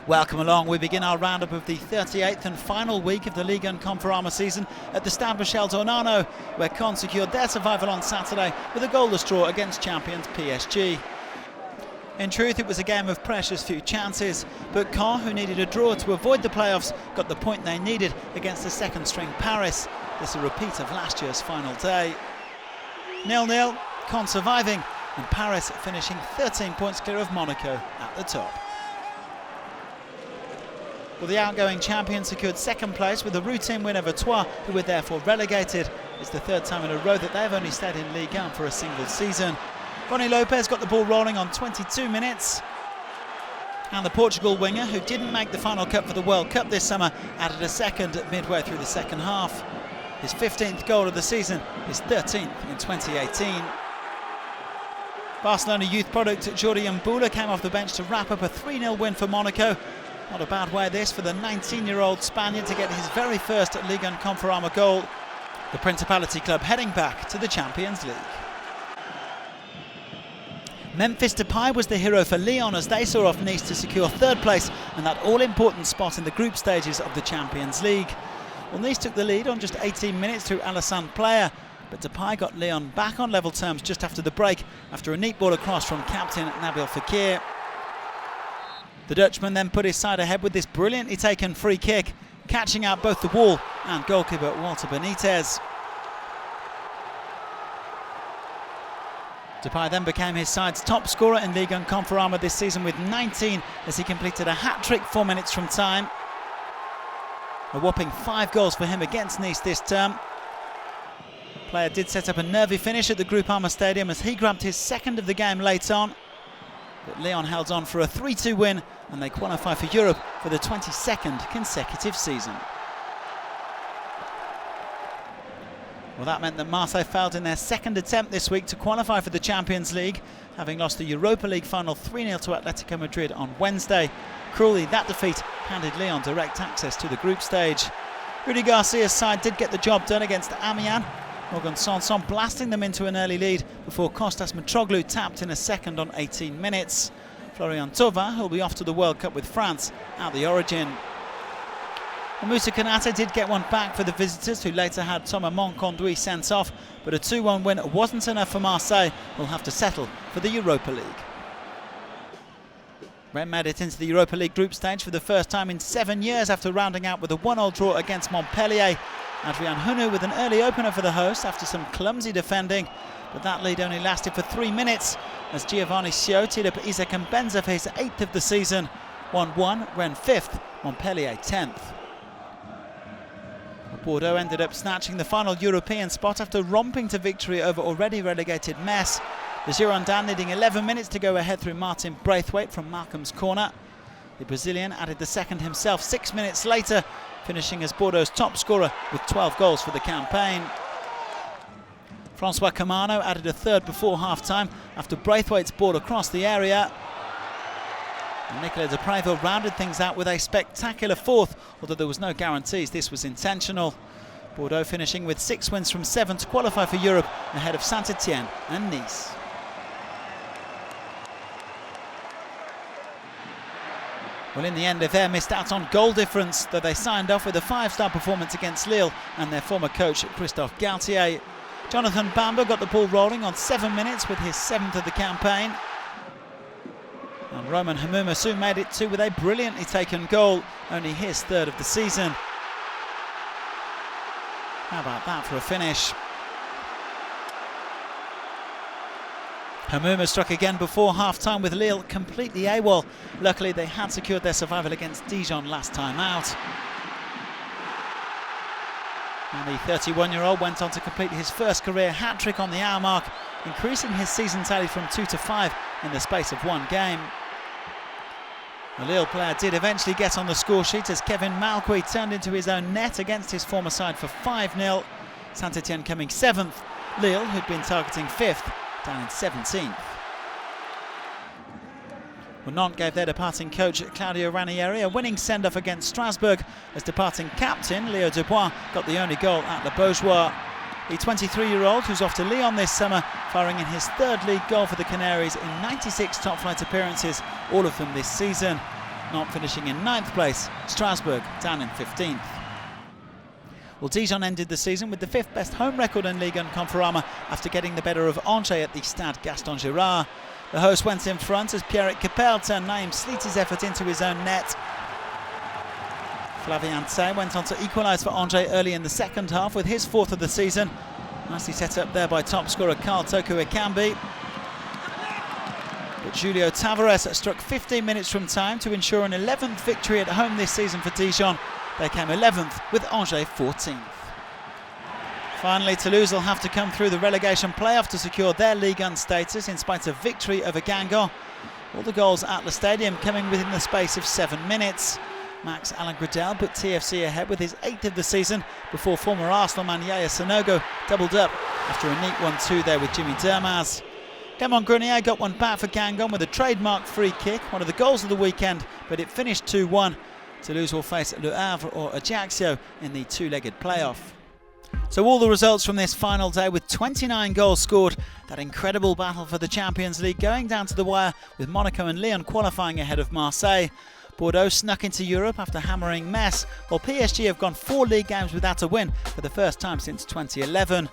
Welcome along. We begin our roundup of the 38th and final week of the Ligue and Conforama season at the Stade Michel d'Ornano, where Caen secured their survival on Saturday with a goalless draw against champions PSG. In truth, it was a game of precious few chances, but Caen, who needed a draw to avoid the playoffs, got the point they needed against the second-string Paris. This a repeat of last year's final day. 0-0, Caen surviving, and Paris finishing 13 points clear of Monaco at the top. Well, the outgoing champions secured second place with a routine win over Troyes, who were therefore relegated. It's the third time in a row that they've only stayed in Ligue 1 for a single season. Ronnie Lopez got the ball rolling on 22 minutes. And the Portugal winger, who didn't make the final cut for the World Cup this summer, added a second midway through the second half. His 15th goal of the season, his 13th in 2018. Barcelona youth product Jordi Mbula came off the bench to wrap up a 3-0 win for Monaco. Not a bad way this for the 19-year-old Spaniard to get his very first Ligue and Conforama goal. The Principality club heading back to the Champions League. Memphis Depay was the hero for Lyon as they saw off Nice to secure third place and that all-important spot in the group stages of the Champions League. Well, Nice took the lead on just 18 minutes through Alassane Player, but Depay got Lyon back on level terms just after the break after a neat ball across from captain Nabil Fekir. The Dutchman then put his side ahead with this brilliantly taken free kick, catching out both the wall and goalkeeper Walter Benitez. Depay then became his side's top scorer in Ligue and Conforama this season with 19 as he completed a hat-trick 4 minutes from time. A whopping 5 goals for him against Nice this term. Player did set up a nervy finish at the Groupama Stadium as he grabbed his second of the game late on. But Lyon held on for a 3-2 win and they qualify for Europe for the 22nd consecutive season. Well, that meant that Marseille failed in their second attempt this week to qualify for the Champions League, having lost the Europa League final 3-0 to Atletico Madrid on Wednesday. Cruelly, that defeat handed Lyon direct access to the group stage. Rudy Garcia's side did get the job done against Amiens. Morgan Sanson blasting them into an early lead before Kostas Mitroglou tapped in a second on 18 minutes. Florian Thauvin, who'll be off to the World Cup with France at the Origin. Moussa Konaté did get one back for the visitors, who later had Thomas Monconduit sent off, but a 2-1 win wasn't enough for Marseille, who'll have to settle for the Europa League. Rennes made it into the Europa League group stage for the first time in 7 years after rounding out with a 1-1 draw against Montpellier. Adrian Hunou with an early opener for the hosts after some clumsy defending, but that lead only lasted for 3 minutes as Giovanni Sio teed up Isaac Mbenza for his 8th of the season. 1-1, Rennes 5th, Montpellier 10th. Bordeaux ended up snatching the final European spot after romping to victory over already relegated Metz. The Girondins needing 11 minutes to go ahead through Martin Braithwaite from Malcolm's corner. The Brazilian added the second himself 6 minutes later, finishing as Bordeaux's top scorer with 12 goals for the campaign. Francois Camano added a third before half-time after Braithwaite's ball across the area. And Nicolas Depreville rounded things out with a spectacular fourth, although there was no guarantees this was intentional. Bordeaux finishing with 6 wins from 7 to qualify for Europe ahead of Saint-Etienne and Nice. Well, in the end, Nevers missed out on goal difference, though they signed off with a 5-star performance against Lille and their former coach Christophe Galtier. Jonathan Bamba got the ball rolling on 7 minutes with his 7th of the campaign. And Roman Hamouma soon made it 2 with a brilliantly taken goal, only his 3rd of the season. How about that for a finish? Hamouma struck again before half-time with Lille completely AWOL. Luckily, they had secured their survival against Dijon last time out. And the 31-year-old went on to complete his first career hat-trick on the hour mark, increasing his season tally from 2 to 5 in the space of 1 game. The Lille player did eventually get on the score sheet as Kevin Malqui turned into his own net against his former side for 5-0. Saint-Etienne coming 7th, Lille, who'd been targeting 5th, down in 17th. Well, Nantes gave their departing coach Claudio Ranieri a winning send-off against Strasbourg as departing captain Leo Dubois got the only goal at Le Beaujois. The 23-year-old, who's off to Lyon this summer, firing in his 3rd league goal for the Canaries in 96 top-flight appearances, all of them this season. Nantes finishing in 9th place, Strasbourg down in 15th. Well, Dijon ended the season with the 5th best home record in Ligue and Conforama after getting the better of Angers at the Stade Gaston Girard. The host went in front as Pierrick CAPELLE turned Naïm Sliti's effort into his own net. Flavien went on to equalise for Angers early in the second half with his 4th of the season. Nicely set up there by top scorer Carl Toko Ekambi. But Julio TAVARES struck 15 minutes from time to ensure an 11th victory at home this season for Dijon. They came 11th with Angers 14th. Finally, Toulouse will have to come through the relegation playoff to secure their Ligue 1 status in spite of victory over Guingamp. All the goals at the stadium coming within the space of 7 minutes. Max-Alain put TFC ahead with his 8th of the season before former Arsenal man Yaya Sanogo doubled up after a neat 1-2 there with Jimmy Dermaz. Clement Grenier got one back for Guingamp with a trademark free kick, one of the goals of the weekend, but it finished 2-1. Toulouse will face Le Havre or Ajaccio in the two-legged playoff. So all the results from this final day with 29 goals scored. That incredible battle for the Champions League going down to the wire with Monaco and Lyon qualifying ahead of Marseille. Bordeaux snuck into Europe after hammering Metz, while PSG have gone 4 league games without a win for the first time since 2011.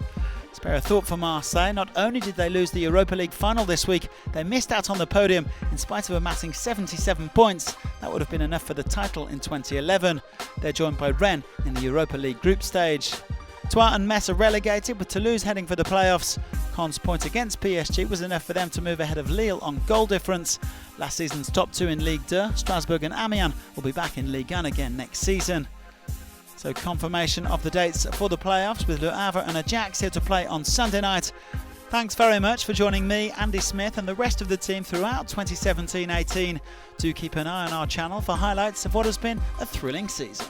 Spare a thought for Marseille. Not only did they lose the Europa League final this week, they missed out on the podium in spite of amassing 77 points. That would have been enough for the title in 2011. They're joined by Rennes in the Europa League group stage. Troyes and Metz are relegated with Toulouse heading for the playoffs. Caen's point against PSG was enough for them to move ahead of Lille on goal difference. Last season's top 2 in Ligue 2, Strasbourg and Amiens, will be back in Ligue 1 again next season. So confirmation of the dates for the playoffs with Le Havre and Ajaccio to play on Sunday night. Thanks very much for joining me, Andy Smith, and the rest of the team throughout 2017-18. Do keep an eye on our channel for highlights of what has been a thrilling season.